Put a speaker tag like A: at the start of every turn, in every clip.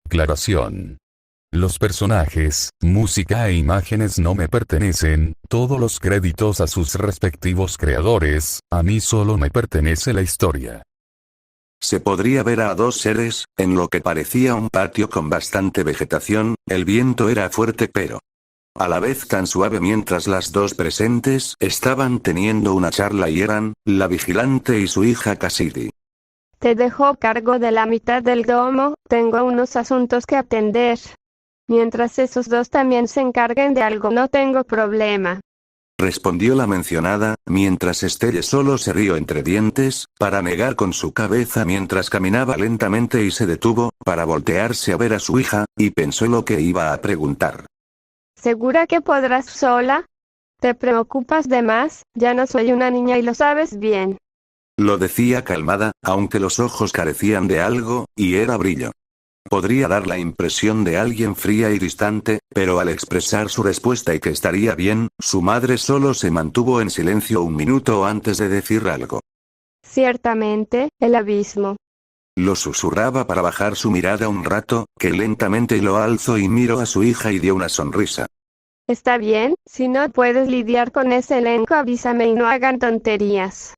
A: Aclaración. Los personajes, música e imágenes no me pertenecen, todos los créditos a sus respectivos creadores, a mí solo me pertenece la historia.
B: Se podría ver a dos seres, en lo que parecía un patio con bastante vegetación, el viento era fuerte pero a la vez tan suave mientras las dos presentes estaban teniendo una charla y eran, la vigilante y su hija Cassidy.
C: Te dejo cargo de la mitad del domo, tengo unos asuntos que atender. Mientras esos dos también se encarguen de algo no tengo problema.
B: Respondió la mencionada, mientras Estelle solo se rió entre dientes, para negar con su cabeza mientras caminaba lentamente y se detuvo, para voltearse a ver a su hija, y pensó lo que iba a preguntar.
C: ¿Segura que podrás sola? ¿Te preocupas de más? Ya no soy una niña y lo sabes bien.
B: Lo decía calmada, aunque los ojos carecían de algo, y era brillo. Podría dar la impresión de alguien fría y distante, pero al expresar su respuesta y que estaría bien, su madre solo se mantuvo en silencio un minuto antes de decir algo.
C: Ciertamente, el abismo.
B: Lo susurraba para bajar su mirada un rato, que lentamente lo alzó y miró a su hija y dio una sonrisa.
C: Está bien, si no puedes lidiar con ese elenco avísame y no hagan tonterías.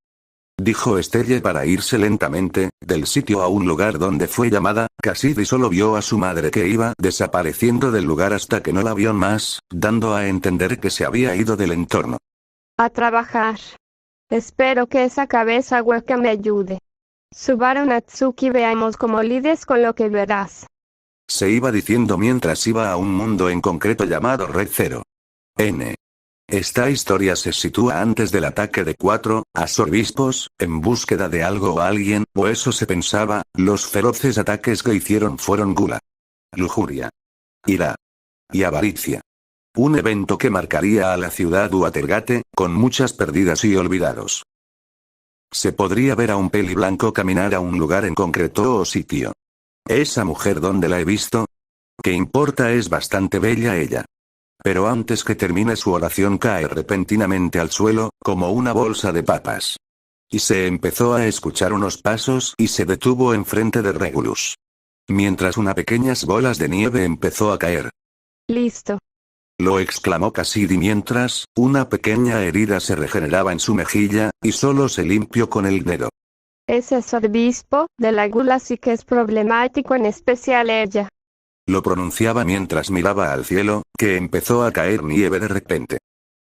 B: Dijo Estelle para irse lentamente, del sitio a un lugar donde fue llamada. Cassidy solo vio a su madre que iba desapareciendo del lugar hasta que no la vio más, dando a entender que se había ido del entorno.
C: A trabajar. Espero que esa cabeza hueca me ayude. Subaru Natsuki, veamos cómo lides con lo que verás.
B: Se iba diciendo mientras iba a un mundo en concreto llamado Red Zero. N. Esta historia se sitúa antes del ataque de 4 arzobispos, en búsqueda de algo o alguien, o eso se pensaba. Los feroces ataques que hicieron fueron gula, lujuria, ira y avaricia. Un evento que marcaría a la ciudad Watergate, con muchas perdidas y olvidados. Se podría ver a un peli blanco caminar a un lugar en concreto o sitio. ¿Esa mujer dónde la he visto? ¿Qué importa? Es bastante bella ella. Pero antes que termine su oración cae repentinamente al suelo, como una bolsa de papas. Y se empezó a escuchar unos pasos y se detuvo enfrente de Regulus. Mientras unas pequeñas bolas de nieve empezó a caer.
C: Listo.
B: Lo exclamó Cassidy mientras, una pequeña herida se regeneraba en su mejilla, y solo se limpió con el dedo.
C: Ese arzobispo de la gula sí que es problemático, en especial ella.
B: Lo pronunciaba mientras miraba al cielo, que empezó a caer nieve de repente.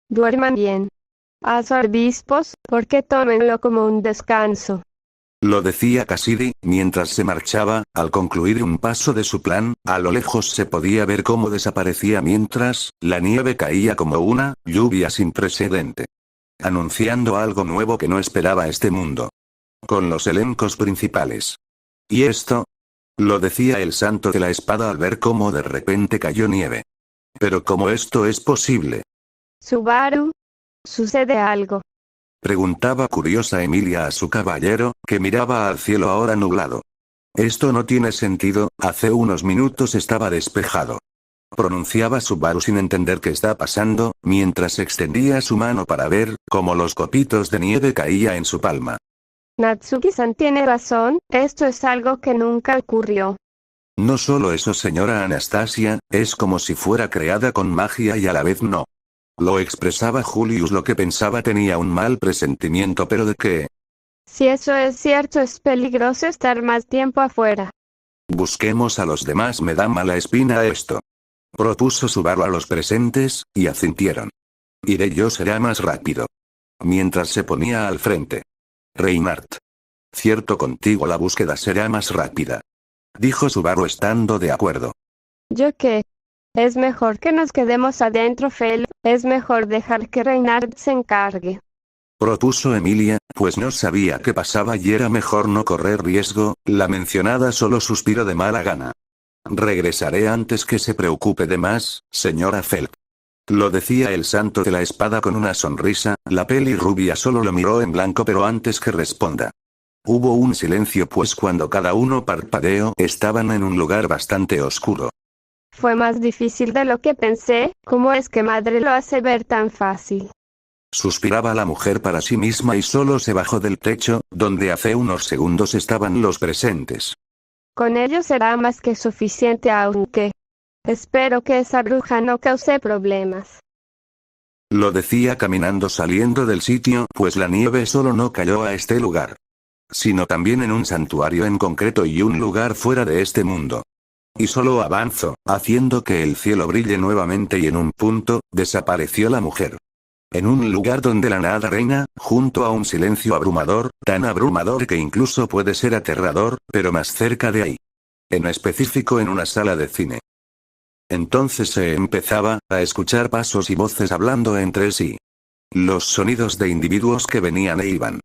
C: Duerman bien. Arzobispos, porque tómenlo como un descanso.
B: Lo decía Cassidy, mientras se marchaba. Al concluir un paso de su plan, a lo lejos se podía ver cómo desaparecía mientras, la nieve caía como una lluvia sin precedente. Anunciando algo nuevo que no esperaba este mundo. Con los elencos principales. ¿Y esto? Lo decía el santo de la espada al ver cómo de repente cayó nieve. Pero ¿cómo esto es posible?
C: Subaru. ¿Sucede algo?
B: Preguntaba curiosa Emilia a su caballero, que miraba al cielo ahora nublado. Esto no tiene sentido, hace unos minutos estaba despejado. Pronunciaba Subaru sin entender qué está pasando, mientras extendía su mano para ver cómo los copitos de nieve caía en su palma.
C: Natsuki-san tiene razón, esto es algo que nunca ocurrió.
B: No solo eso, señora Anastasia, es como si fuera creada con magia y a la vez no. Lo expresaba Julius. Lo que pensaba tenía un mal presentimiento, pero ¿de qué?
C: Si eso es cierto, es peligroso estar más tiempo afuera.
B: Busquemos a los demás, me da mala espina esto. Propuso Subaru a los presentes, y asintieron. Iré yo, será más rápido. Mientras se ponía al frente. Reinhardt. Cierto, contigo la búsqueda será más rápida. Dijo Subaru estando de acuerdo.
C: ¿Yo qué? Es mejor que nos quedemos adentro, Fel, es mejor dejar que Reinhardt se encargue.
B: Propuso Emilia, pues no sabía qué pasaba y era mejor no correr riesgo. La mencionada solo suspiró de mala gana. Regresaré antes que se preocupe de más, señora Felt. Lo decía el santo de la espada con una sonrisa. La pelirrubia solo lo miró en blanco, pero antes que responda. Hubo un silencio, pues cuando cada uno parpadeó estaban en un lugar bastante oscuro.
C: Fue más difícil de lo que pensé, ¿cómo es que madre lo hace ver tan fácil?
B: Suspiraba la mujer para sí misma y solo se bajó del techo, donde hace unos segundos estaban los presentes.
C: Con ello será más que suficiente, aunque espero que esa bruja no cause problemas.
B: Lo decía caminando saliendo del sitio, pues la nieve solo no cayó a este lugar, sino también en un santuario en concreto y un lugar fuera de este mundo. Y solo avanzó, haciendo que el cielo brille nuevamente y en un punto, desapareció la mujer. En un lugar donde la nada reina, junto a un silencio abrumador, tan abrumador que incluso puede ser aterrador, pero más cerca de ahí. En específico en una sala de cine. Entonces se empezaba a escuchar pasos y voces hablando entre sí. Los sonidos de individuos que venían e iban.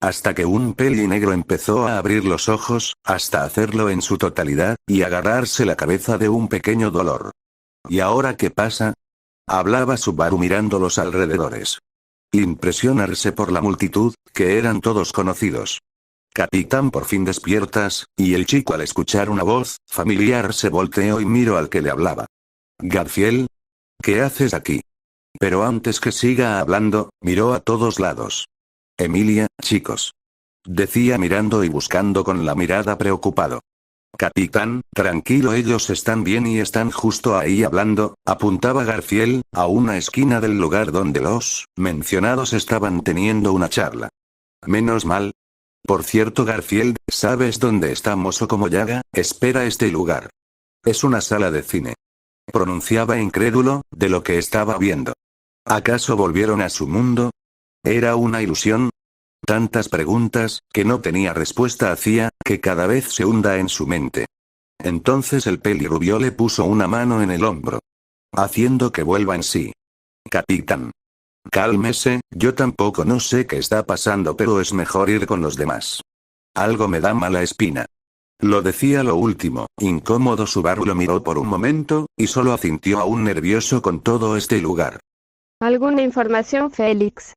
B: Hasta que un peli negro empezó a abrir los ojos, hasta hacerlo en su totalidad, y agarrarse la cabeza de un pequeño dolor. ¿Y ahora qué pasa? Hablaba Subaru mirando los alrededores. Impresionarse por la multitud, que eran todos conocidos. Capitán, por fin despiertas, y el chico al escuchar una voz familiar se volteó y miró al que le hablaba. Garfield, ¿qué haces aquí? Pero antes que siga hablando, miró a todos lados. Emilia, chicos. Decía mirando y buscando con la mirada preocupado. Capitán, tranquilo, ellos están bien y están justo ahí hablando, apuntaba Garfield, a una esquina del lugar donde los mencionados estaban teniendo una charla. Menos mal. Por cierto, Garfield, ¿sabes dónde estamos o cómo Yaga espera este lugar? Es una sala de cine. Pronunciaba incrédulo, de lo que estaba viendo. ¿Acaso volvieron a su mundo? ¿Era una ilusión? Tantas preguntas, que no tenía respuesta hacía, que cada vez se hunda en su mente. Entonces el pelirrubio le puso una mano en el hombro. Haciendo que vuelva en sí. Capitán. Cálmese, yo tampoco no sé qué está pasando, pero es mejor ir con los demás. Algo me da mala espina. Lo decía lo último, incómodo. Subaru lo miró por un momento, y solo asintió aún nervioso con todo este lugar.
C: ¿Alguna información, Félix?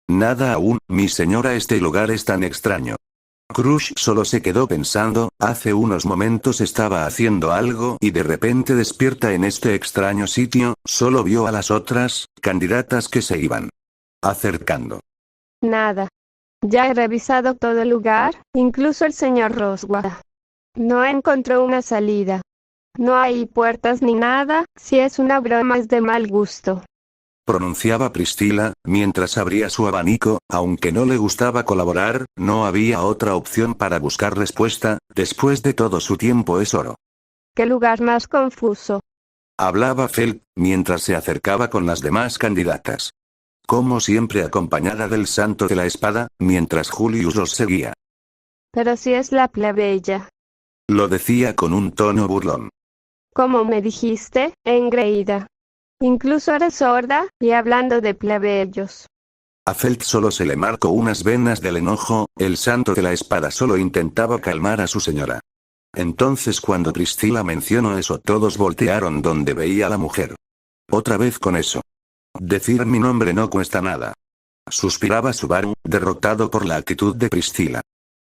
B: Nada aún, mi señora, este lugar es tan extraño. Crush solo se quedó pensando, hace unos momentos estaba haciendo algo y de repente despierta en este extraño sitio, solo vio a las otras candidatas que se iban acercando.
C: Nada. Ya he revisado todo el lugar, incluso el señor Roswell. No encontró una salida. No hay puertas ni nada, si es una broma es de mal gusto.
B: Pronunciaba Priscila, mientras abría su abanico, aunque no le gustaba colaborar, no había otra opción para buscar respuesta, después de todo su tiempo es oro.
C: ¿Qué lugar más confuso?
B: Hablaba Fel, mientras se acercaba con las demás candidatas. Como siempre acompañada del santo de la espada, mientras Julius los seguía.
C: Pero si es la plebeya.
B: Lo decía con un tono burlón.
C: Como me dijiste, engreída. Incluso eres sorda, y hablando de plebeyos.
B: A Felt solo se le marcó unas venas del enojo, el santo de la espada solo intentaba calmar a su señora. Entonces cuando Priscila mencionó eso todos voltearon donde veía a la mujer. Otra vez con eso. Decir mi nombre no cuesta nada. Suspiraba Subaru, derrotado por la actitud de Priscila.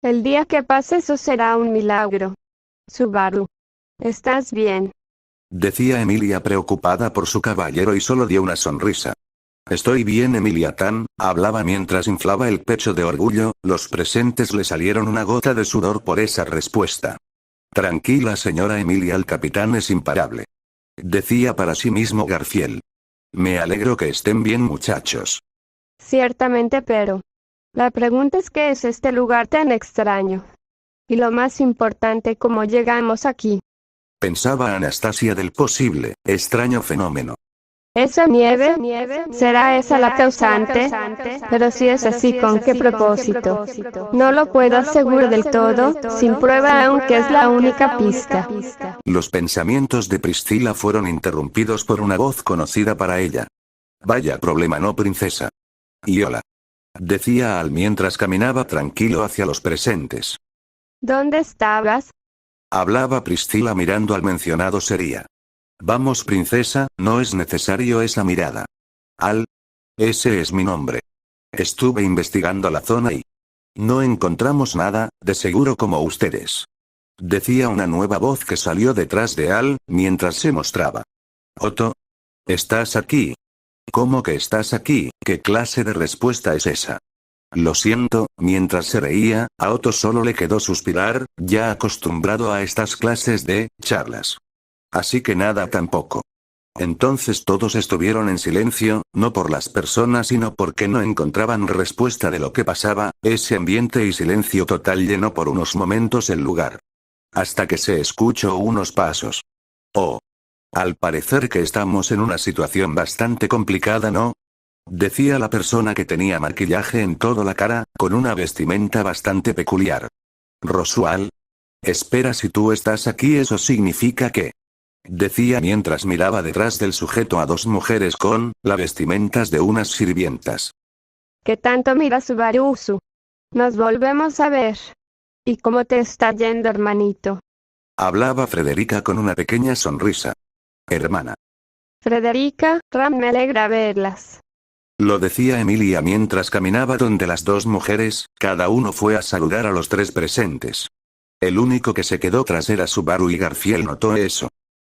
C: El día que pase eso será un milagro. Subaru. ¿Estás bien?
B: Decía Emilia preocupada por su caballero y solo dio una sonrisa. Estoy bien, Emilia Tan, hablaba mientras inflaba el pecho de orgullo, los presentes le salieron una gota de sudor por esa respuesta. Tranquila señora Emilia, el capitán es imparable. Decía para sí mismo Garfield. Me alegro que estén bien, muchachos.
C: Ciertamente, pero la pregunta es ¿qué es este lugar tan extraño? Y lo más importante, ¿cómo llegamos aquí?
B: Pensaba Anastasia del posible, extraño fenómeno.
C: ¿Esa nieve? ¿Será esa la causante? Pero si es así, ¿con qué propósito? No lo puedo asegurar del todo, sin prueba aunque es la única pista.
B: Los pensamientos de Priscila fueron interrumpidos por una voz conocida para ella. Vaya problema, no, princesa. Y hola. Decía Al mientras caminaba tranquilo hacia los presentes.
C: ¿Dónde estabas?
B: Hablaba Priscila mirando al mencionado sería. Vamos, princesa, no es necesario esa mirada. Al. Ese es mi nombre. Estuve investigando la zona y no encontramos nada, de seguro como ustedes. Decía una nueva voz que salió detrás de Al, mientras se mostraba. Otto. ¿Estás aquí? ¿Cómo que estás aquí? ¿Qué clase de respuesta es esa? Lo siento, mientras se reía, a Otto solo le quedó suspirar, ya acostumbrado a estas clases de charlas. Así que nada tampoco. Entonces todos estuvieron en silencio, no por las personas sino porque no encontraban respuesta de lo que pasaba, ese ambiente y silencio total llenó por unos momentos el lugar. Hasta que se escuchó unos pasos. Oh. Al parecer que estamos en una situación bastante complicada, ¿no? Decía la persona que tenía maquillaje en toda la cara, con una vestimenta bastante peculiar. Roswell. Espera, si tú estás aquí eso significa que... Decía mientras miraba detrás del sujeto a dos mujeres con las vestimentas de unas sirvientas.
C: ¿Qué tanto mira Subarusu? Nos volvemos a ver. ¿Y cómo te está yendo, hermanito?
B: Hablaba Frederica con una pequeña sonrisa. Hermana.
C: Frederica, Ram, me alegra verlas.
B: Lo decía Emilia mientras caminaba donde las dos mujeres, cada uno fue a saludar a los tres presentes. El único que se quedó tras era Subaru y Garfield notó eso.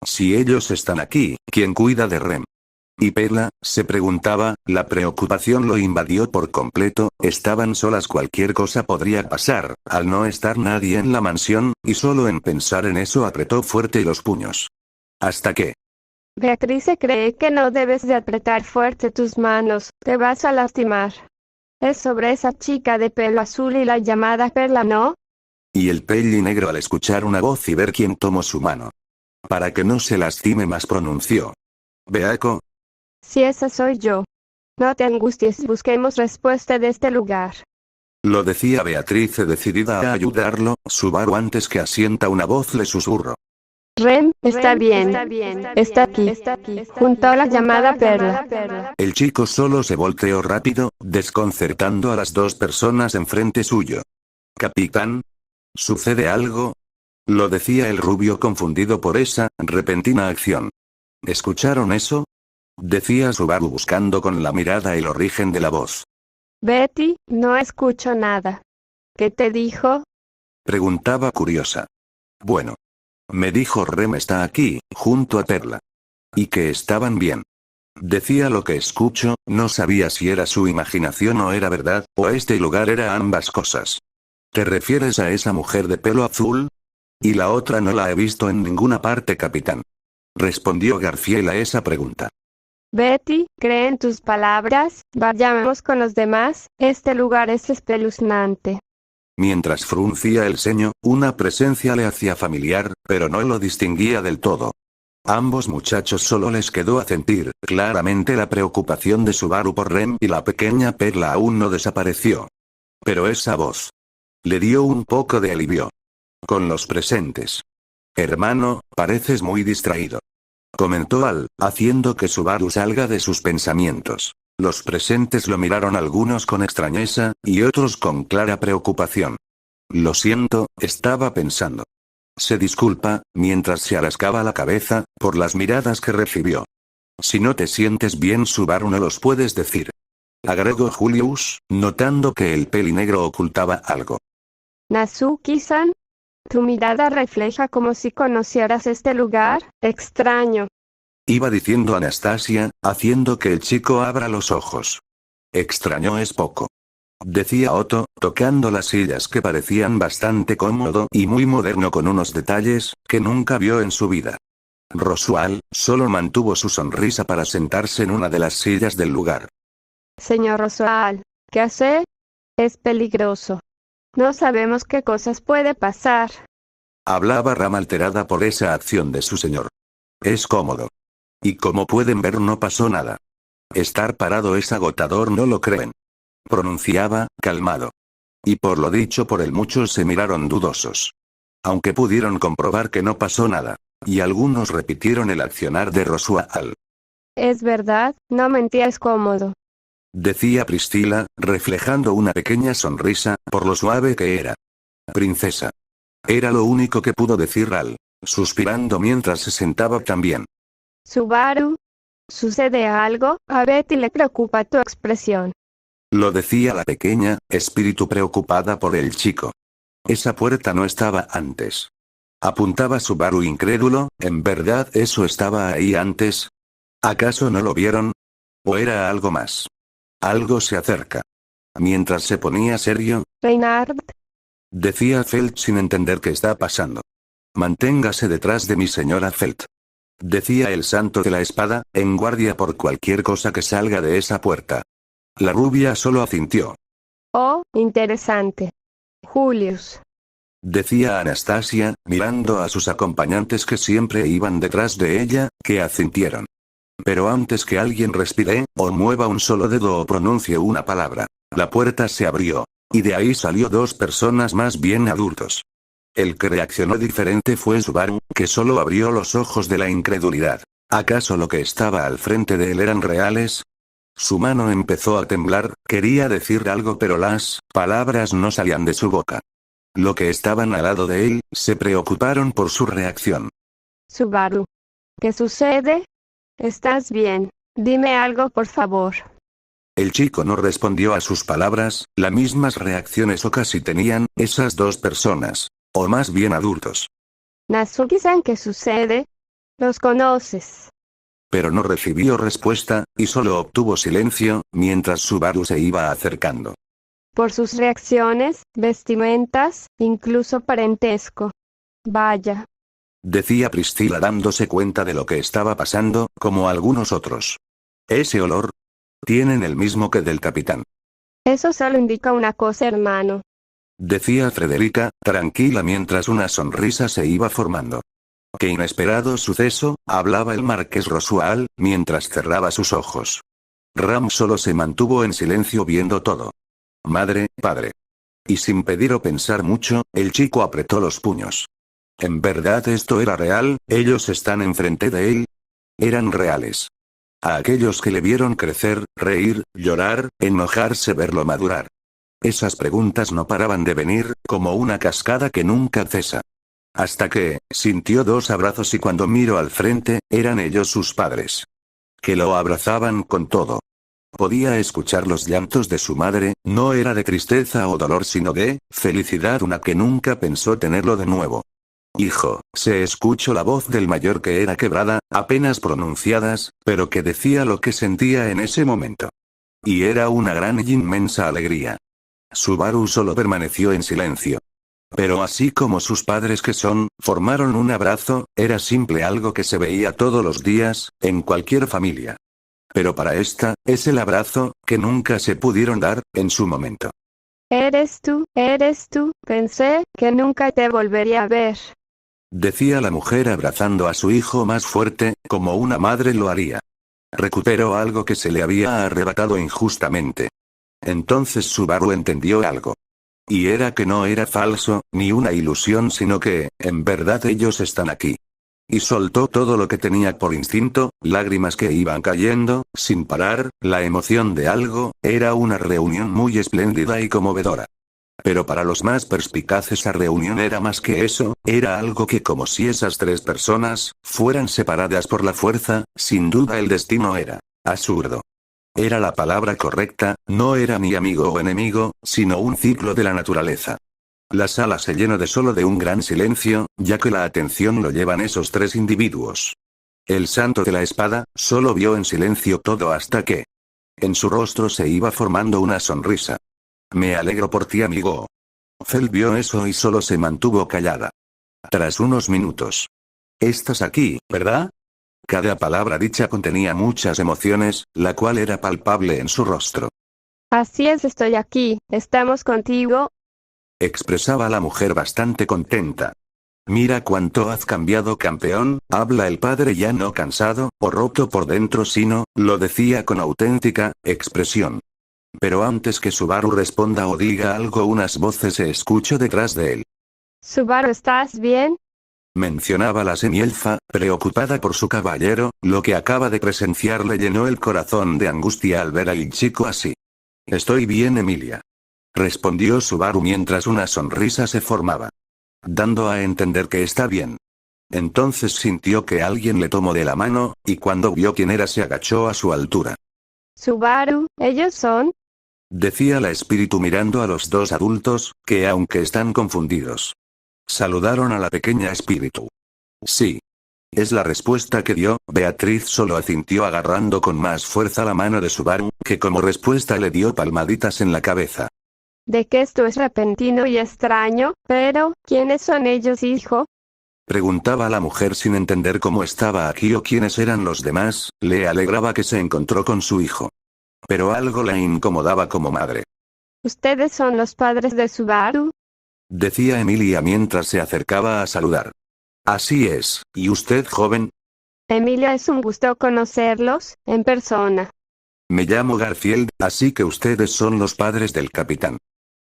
B: Si ellos están aquí, ¿quién cuida de Rem? Y Perla, se preguntaba, la preocupación lo invadió por completo, estaban solas, cualquier cosa podría pasar, al no estar nadie en la mansión, y solo en pensar en eso apretó fuerte los puños. Hasta que...
C: Beatrice cree que no debes de apretar fuerte tus manos, te vas a lastimar. Es sobre esa chica de pelo azul y la llamada Perla, ¿no?
B: Y el peli negro al escuchar una voz y ver quién tomó su mano. Para que no se lastime más pronunció. Beaco.
C: Si esa soy yo. No te angusties, busquemos respuesta de este lugar.
B: Lo decía Beatrice decidida a ayudarlo, Subaru antes que asienta una voz le susurró.
C: Rem, está bien. Está aquí, junto a la llamada Perla.
B: El chico solo se volteó rápido, desconcertando a las dos personas enfrente suyo. Capitán. ¿Sucede algo? Lo decía el rubio confundido por esa repentina acción. ¿Escucharon eso? Decía Subaru buscando con la mirada el origen de la voz.
C: Betty, no escucho nada. ¿Qué te dijo?
B: Preguntaba curiosa. Bueno. Me dijo Rem está aquí, junto a Perla. Y que estaban bien. Decía lo que escucho, no sabía si era su imaginación o era verdad, o este lugar era ambas cosas. ¿Te refieres a esa mujer de pelo azul? Y la otra no la he visto en ninguna parte, capitán. Respondió Garfield a esa pregunta.
C: Betty, cree en tus palabras, vayamos con los demás, este lugar es espeluznante.
B: Mientras fruncía el ceño, una presencia le hacía familiar, pero no lo distinguía del todo. Ambos muchachos solo les quedó a sentir claramente la preocupación de Subaru por Rem y la pequeña Perla aún no desapareció. Pero esa voz le dio un poco de alivio. Con los presentes. Hermano, pareces muy distraído. Comentó Al, haciendo que Subaru salga de sus pensamientos. Los presentes lo miraron algunos con extrañeza, y otros con clara preocupación. Lo siento, estaba pensando. Se disculpa, mientras se rascaba la cabeza, por las miradas que recibió. Si no te sientes bien, Subaru, no los puedes decir. Agregó Julius, notando que el pelinegro ocultaba algo.
C: Natsuki-san. Tu mirada refleja como si conocieras este lugar, extraño.
B: Iba diciendo Anastasia, haciendo que el chico abra los ojos. Extraño es poco. Decía Otto, tocando las sillas que parecían bastante cómodo y muy moderno con unos detalles que nunca vio en su vida. Roswell solo mantuvo su sonrisa para sentarse en una de las sillas del lugar.
C: Señor Roswell, ¿qué hace? Es peligroso. No sabemos qué cosas puede pasar.
B: Hablaba Ram alterada por esa acción de su señor. Es cómodo. Y como pueden ver no pasó nada. Estar parado es agotador, ¿no lo creen? Pronunciaba, calmado. Y por lo dicho por él muchos se miraron dudosos. Aunque pudieron comprobar que no pasó nada. Y algunos repitieron el accionar de Roswell.
C: Es verdad, no mentía, es cómodo.
B: Decía Priscila, reflejando una pequeña sonrisa, por lo suave que era. Princesa. Era lo único que pudo decir Al, suspirando mientras se sentaba también.
C: Subaru. ¿Sucede algo? A Betty le preocupa tu expresión.
B: Lo decía la pequeña, espíritu preocupada por el chico. Esa puerta no estaba antes. Apuntaba Subaru incrédulo, ¿en verdad eso estaba ahí antes? ¿Acaso no lo vieron? ¿O era algo más? Algo se acerca. mientras se ponía serio.
C: Reinhard,
B: Decía Felt sin entender qué está pasando. Manténgase detrás de mi señora Felt. Decía el santo de la espada, en guardia por cualquier cosa que salga de esa puerta. La rubia solo asintió.
C: oh, interesante. Julius.
B: Decía Anastasia, mirando a sus acompañantes que siempre iban detrás de ella, que asintieron. Pero antes que alguien respire, o mueva un solo dedo o pronuncie una palabra, la puerta se abrió. Y de ahí salió dos personas más bien adultos. El que reaccionó diferente fue Subaru, que solo abrió los ojos de la incredulidad. ¿Acaso lo que estaba al frente de él eran reales? Su mano empezó a temblar, quería decir algo pero las palabras no salían de su boca. Los que estaban al lado de él, se preocuparon por su reacción.
C: Subaru. ¿Qué sucede? ¿Estás bien? Dime algo por favor.
B: El chico no respondió a sus palabras, las mismas reacciones o casi tenían, esas dos personas. O más bien adultos.
C: Natsuki-san, ¿qué sucede? Los conoces.
B: Pero no recibió respuesta, y solo obtuvo silencio, mientras Subaru se iba acercando.
C: Por sus reacciones, vestimentas, incluso parentesco. Vaya.
B: Decía Priscila dándose cuenta de lo que estaba pasando, como algunos otros. Ese olor. Tienen el mismo que del capitán.
C: Eso solo indica una cosa, hermano.
B: Decía Frederica, tranquila mientras una sonrisa se iba formando. Qué inesperado suceso, hablaba el marqués Rosual, mientras cerraba sus ojos. Ram solo se mantuvo en silencio viendo todo. Madre, padre. Y sin pedir o pensar mucho, el chico apretó los puños. ¿En verdad esto era real? ¿Ellos están enfrente de él? Eran reales. A aquellos que le vieron crecer, reír, llorar, enojarse, verlo madurar. Esas preguntas no paraban de venir, como una cascada que nunca cesa. Hasta que, sintió dos abrazos y cuando miró al frente, eran ellos sus padres. Que lo abrazaban con todo. Podía escuchar los llantos de su madre, no era de tristeza o dolor sino de felicidad, una que nunca pensó tenerlo de nuevo. Hijo, se escuchó la voz del mayor que era quebrada, apenas pronunciadas, pero que decía lo que sentía en ese momento. Y era una gran y inmensa alegría. Subaru solo permaneció en silencio. Pero así como sus padres que son, formaron un abrazo, era simple algo que se veía todos los días, en cualquier familia. Pero para esta, es el abrazo, que nunca se pudieron dar, en su momento.
C: Eres tú, pensé que nunca te volvería a ver.
B: Decía la mujer abrazando a su hijo más fuerte, como una madre lo haría. Recuperó algo que se le había arrebatado injustamente. Entonces Subaru entendió algo. Y era que no era falso, ni una ilusión, sino que, en verdad ellos están aquí. Y soltó todo lo que tenía por instinto, lágrimas que iban cayendo, sin parar, la emoción de algo, era una reunión muy espléndida y conmovedora. Pero para los más perspicaces esa reunión era más que eso, era algo que como si esas tres personas, fueran separadas por la fuerza, sin duda el destino era absurdo. Era la palabra correcta, no era ni amigo o enemigo, sino un ciclo de la naturaleza. La sala se llenó de solo de un gran silencio, ya que la atención lo llevan esos tres individuos. El santo de la espada, solo vio en silencio todo hasta que en su rostro se iba formando una sonrisa. Me alegro por ti, amigo. Fel vio eso y solo se mantuvo callada. Tras unos minutos. Estás aquí, ¿verdad? Cada palabra dicha contenía muchas emociones, la cual era palpable en su rostro.
C: Así es, estoy aquí, estamos contigo.
B: Expresaba la mujer bastante contenta. Mira cuánto has cambiado, campeón, habla el padre ya no cansado, o roto por dentro sino, lo decía con auténtica expresión. Pero antes que Subaru responda o diga algo, unas voces se escuchó detrás de él.
C: Subaru, ¿estás bien?
B: Mencionaba la semielfa, preocupada por su caballero, lo que acaba de presenciar le llenó el corazón de angustia al ver al chico así. Estoy bien, Emilia. Respondió Subaru mientras una sonrisa se formaba. Dando a entender que está bien. Entonces sintió que alguien le tomó de la mano, y cuando vio quién era se agachó a su altura.
C: Subaru, ¿ellos son?
B: Decía la espíritu mirando a los dos adultos, que aunque están confundidos. Saludaron a la pequeña espíritu. Sí. Es la respuesta que dio. Beatriz solo asintió agarrando con más fuerza la mano de Subaru, que como respuesta le dio palmaditas en la cabeza.
C: ¿De qué esto es repentino y extraño? Pero, ¿quiénes son ellos, hijo?
B: Preguntaba la mujer sin entender cómo estaba aquí o quiénes eran los demás. Le alegraba que se encontró con su hijo. Pero algo la incomodaba como madre.
C: ¿Ustedes son los padres de Subaru?
B: Decía Emilia mientras se acercaba a saludar. Así es, ¿y usted, joven?
C: Emilia, es un gusto conocerlos, en persona.
B: Me llamo Garfield, así que ustedes son los padres del capitán.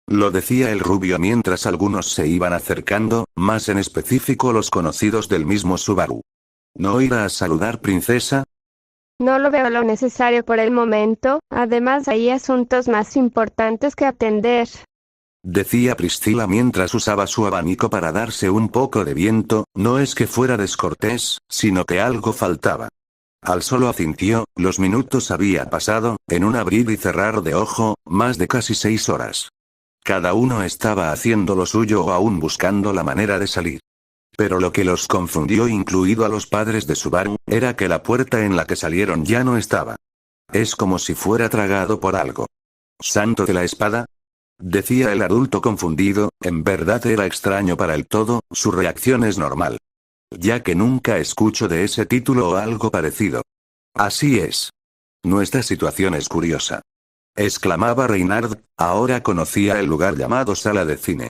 B: Lo decía el rubio mientras algunos se iban acercando, más en específico los conocidos del mismo Subaru. ¿No irá a saludar, princesa?
C: No lo veo lo necesario por el momento, además hay asuntos más importantes que atender.
B: Decía Priscila mientras usaba su abanico para darse un poco de viento. No es que fuera descortés, sino que algo faltaba. Al solo asintió. Los minutos había pasado, en un abrir y cerrar de ojo, más de casi 6 horas. Cada uno estaba haciendo lo suyo o aún buscando la manera de salir. Pero lo que los confundió, incluido a los padres de Subaru, era que la puerta en la que salieron ya no estaba. Es como si fuera tragado por algo. ¿Santo de la espada? Decía el adulto confundido. En verdad era extraño para el todo. Su reacción es normal, ya que nunca escucho de ese título o algo parecido. Así es. Nuestra situación es curiosa, exclamaba Reynard. Ahora conocía el lugar llamado sala de cine,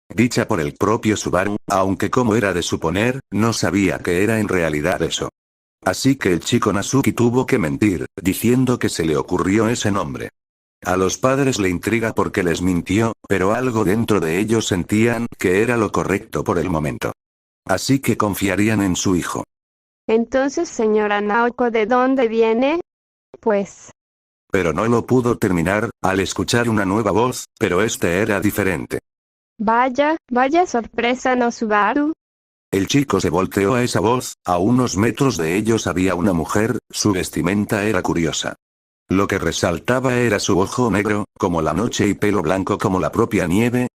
B: dicha por el propio Subaru, aunque como era de suponer, no sabía que era en realidad eso. Así que el chico Natsuki tuvo que mentir, diciendo que se le ocurrió ese nombre. A los padres le intriga porque les mintió, pero algo dentro de ellos sentían que era lo correcto por el momento. Así que confiarían en su hijo.
C: Entonces, señora Naoko, ¿de dónde viene? Pues.
B: Pero no lo pudo terminar, al escuchar una nueva voz, pero este era diferente.
C: Vaya sorpresa, ¿no, Subaru?
B: El chico se volteó a esa voz. A unos metros de ellos había una mujer. Su vestimenta era curiosa. Lo que resaltaba era su ojo negro, como la noche, y pelo blanco como la propia nieve.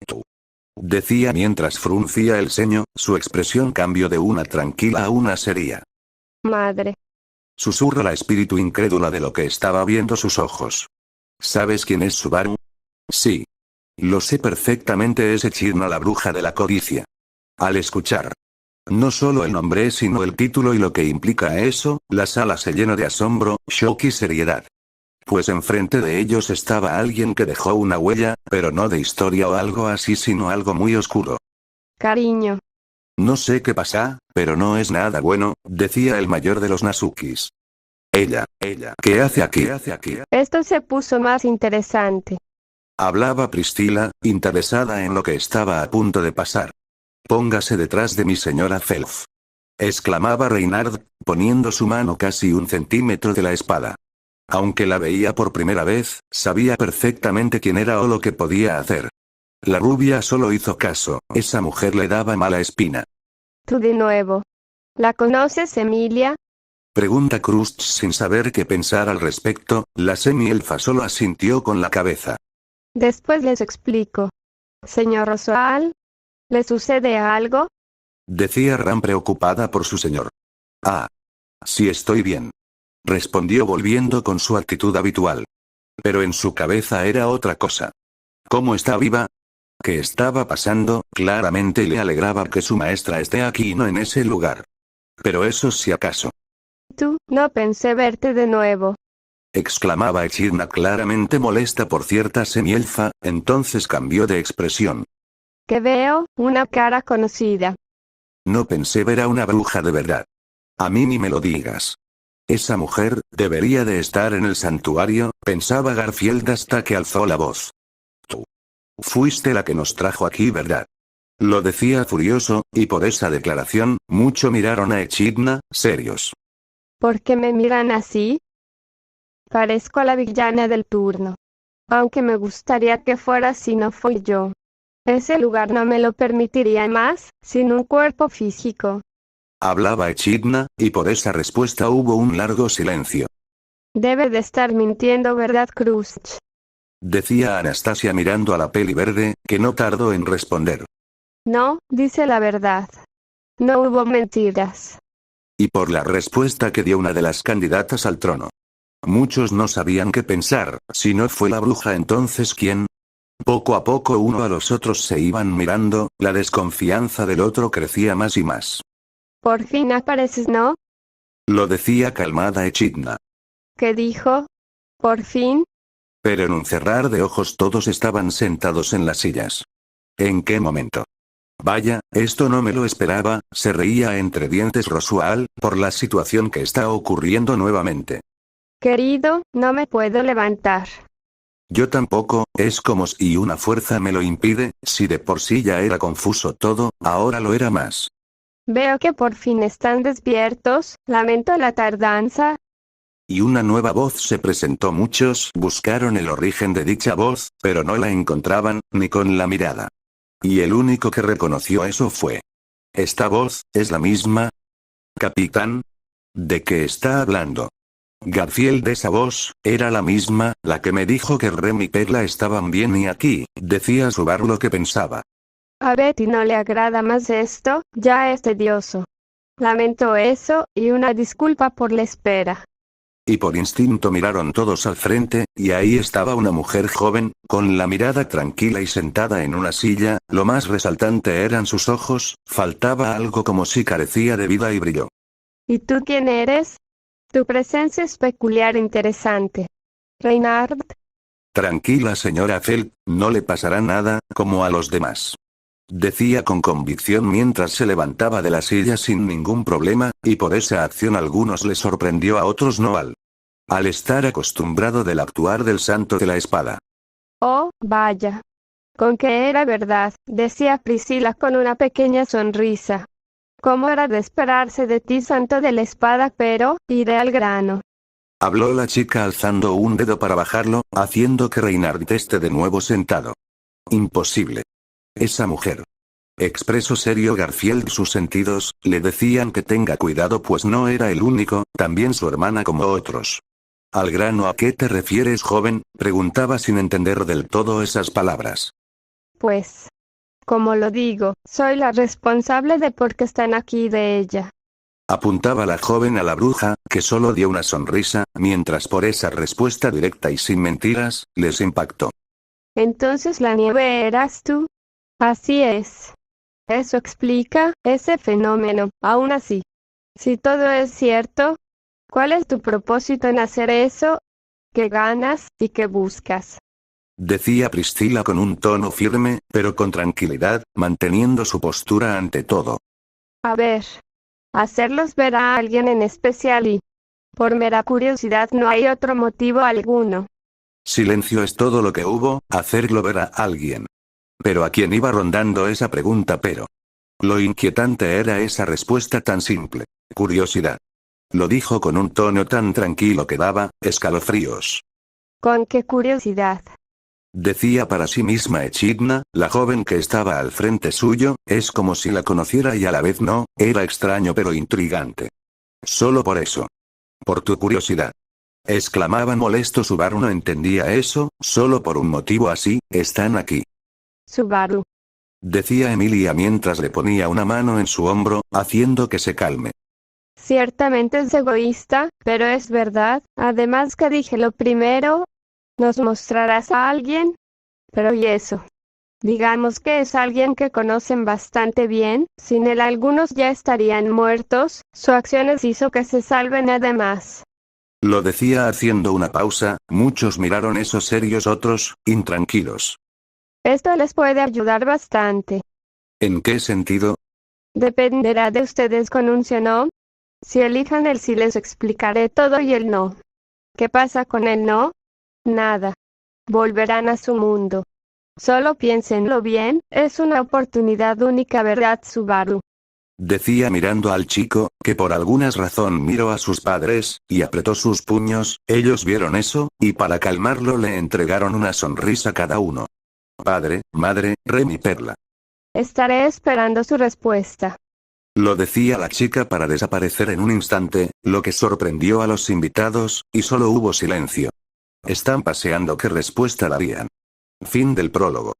B: Decía mientras fruncía el ceño. Su expresión cambió de una tranquila a una seria.
C: Madre.
B: Susurra la espíritu incrédula de lo que estaba viendo sus ojos. ¿Sabes quién es Subaru? Sí. Lo sé perfectamente, es Echidna, la bruja de la codicia. Al escuchar no solo el nombre sino el título y lo que implica eso, la sala se llenó de asombro, shock y seriedad. Pues enfrente de ellos estaba alguien que dejó una huella, pero no de historia o algo así, sino algo muy oscuro.
C: Cariño.
B: No sé qué pasa, pero no es nada bueno, decía el mayor de los Nazukis. Ella, ¿qué hace aquí?
C: Esto se puso más interesante.
B: Hablaba Priscila, interesada en lo que estaba a punto de pasar. Póngase detrás de mi señora Felf, exclamaba Reynard, poniendo su mano casi 1 centímetro de la espada. Aunque la veía por primera vez, sabía perfectamente quién era o lo que podía hacer. La rubia solo hizo caso. Esa mujer le daba mala espina.
C: Tú de nuevo. ¿La conoces, Emilia?
B: Pregunta Krusty sin saber qué pensar al respecto. La semielfa solo asintió con la cabeza.
C: Después les explico. Señor Rosal, ¿le sucede algo?
B: Decía Ram preocupada por su señor. Ah. Sí, estoy bien, respondió volviendo con su actitud habitual. Pero en su cabeza era otra cosa. ¿Cómo está viva? ¿Qué estaba pasando? Claramente le alegraba que su maestra esté aquí y no en ese lugar. Pero eso si acaso.
C: Tú, no pensé verte de nuevo,
B: exclamaba Echidna claramente molesta por cierta semielfa. Entonces cambió de expresión.
C: que veo una cara conocida.
B: No pensé ver a una bruja de verdad. A mí ni me lo digas. Esa mujer debería de estar en el santuario, pensaba Garfield hasta que alzó la voz. Tú fuiste la que nos trajo aquí, ¿verdad? Lo decía furioso, y por esa declaración, mucho miraron a Echidna, serios.
C: ¿Por qué me miran así? Parezco a la villana del turno. Aunque me gustaría que fuera si no fui yo. Ese lugar no me lo permitiría más, sin un cuerpo físico.
B: Hablaba Echidna, y por esa respuesta hubo un largo silencio.
C: Debe de estar mintiendo, ¿verdad, Krusty?
B: Decía Anastasia mirando a la peli verde, que no tardó en responder.
C: No, dice la verdad. No hubo mentiras.
B: Y por la respuesta que dio una de las candidatas al trono. Muchos no sabían qué pensar, si no fue la bruja entonces ¿quién? Poco a poco uno a los otros se iban mirando, la desconfianza del otro crecía más y más.
C: Por fin apareces, ¿no?
B: Lo decía calmada Echidna.
C: ¿Qué dijo? Por fin.
B: Pero en un cerrar de ojos todos estaban sentados en las sillas. ¿En qué momento? Vaya, esto no me lo esperaba, se reía entre dientes Rosual, por la situación que está ocurriendo nuevamente.
C: Querido, no me puedo levantar.
B: Yo tampoco, es como si una fuerza me lo impide, si de por sí ya era confuso todo, ahora lo era más.
C: Veo que por fin están despiertos, lamento la tardanza.
B: Y una nueva voz se presentó. Muchos buscaron el origen de dicha voz, pero no la encontraban, ni con la mirada. Y el único que reconoció eso fue. ¿Esta voz, es la misma? Capitán. ¿De qué está hablando? Garfield, de esa voz, era la misma, la que me dijo que Rem y Perla estaban bien y aquí, decía Subaru lo que pensaba.
C: A Betty no le agrada más esto, ya es tedioso. Lamento eso, y una disculpa por la espera.
B: Y por instinto miraron todos al frente, y ahí estaba una mujer joven, con la mirada tranquila y sentada en una silla, lo más resaltante eran sus ojos, faltaba algo como si carecía de vida y brillo.
C: ¿Y tú quién eres? Tu presencia es peculiar e interesante. Reinhard.
B: Tranquila señora Feld, no le pasará nada, como a los demás. Decía con convicción mientras se levantaba de la silla sin ningún problema, y por esa acción a algunos les sorprendió, a otros no al estar acostumbrado del actuar del santo de la espada.
C: Oh, vaya. Con que era verdad, decía Priscila con una pequeña sonrisa. Cómo era de esperarse de ti, santo de la espada, pero, iré al grano.
B: Habló la chica alzando un dedo para bajarlo, haciendo que Reinhard esté de nuevo sentado. Imposible. Esa mujer. Expresó serio Garfield, sus sentidos, le decían que tenga cuidado pues no era el único, también su hermana como otros. ¿Al grano a qué te refieres, joven?, preguntaba sin entender del todo esas palabras.
C: Pues, como lo digo, soy la responsable de por qué están aquí de ella.
B: Apuntaba la joven a la bruja, que solo dio una sonrisa, mientras por esa respuesta directa y sin mentiras, les impactó.
C: Entonces la nieve eras tú. Así es. Eso explica ese fenómeno, aún así. Si todo es cierto, ¿cuál es tu propósito en hacer eso? ¿Qué ganas y qué buscas?
B: Decía Priscila con un tono firme, pero con tranquilidad, manteniendo su postura ante todo.
C: A ver. Hacerlos ver a alguien en especial y, por mera curiosidad, no hay otro motivo alguno.
B: Silencio es todo lo que hubo, hacerlo ver a alguien. Pero a quién iba rondando esa pregunta, pero. Lo inquietante era esa respuesta tan simple. Curiosidad. Lo dijo con un tono tan tranquilo que daba escalofríos.
C: ¿Con qué curiosidad?
B: Decía para sí misma Echidna, la joven que estaba al frente suyo, es como si la conociera y a la vez no, era extraño pero intrigante. Solo por eso. Por tu curiosidad. Exclamaba molesto Subaru, no entendía eso, solo por un motivo así, están aquí.
C: Subaru.
B: Decía Emilia mientras le ponía una mano en su hombro, haciendo que se calme.
C: Ciertamente es egoísta, pero es verdad, además que dije lo primero. ¿Nos mostrarás a alguien? Pero ¿y eso? Digamos que es alguien que conocen bastante bien, sin él algunos ya estarían muertos, su acciones hizo que se salven además.
B: Lo decía haciendo una pausa, muchos miraron esos serios, otros, intranquilos.
C: Esto les puede ayudar bastante.
B: ¿En qué sentido?
C: Dependerá de ustedes con un sí o no. Si elijan el sí les explicaré todo y el no. ¿Qué pasa con el no? Nada. Volverán a su mundo. Solo piénsenlo bien, es una oportunidad única, ¿verdad, Subaru?
B: Decía mirando al chico, que por alguna razón miró a sus padres, y apretó sus puños, ellos vieron eso, y para calmarlo le entregaron una sonrisa cada uno. Padre, madre, Rem y Perla.
C: Estaré esperando su respuesta.
B: Lo decía la chica para desaparecer en un instante, lo que sorprendió a los invitados, y solo hubo silencio. Están paseando, ¿qué respuesta darían? Fin del prólogo.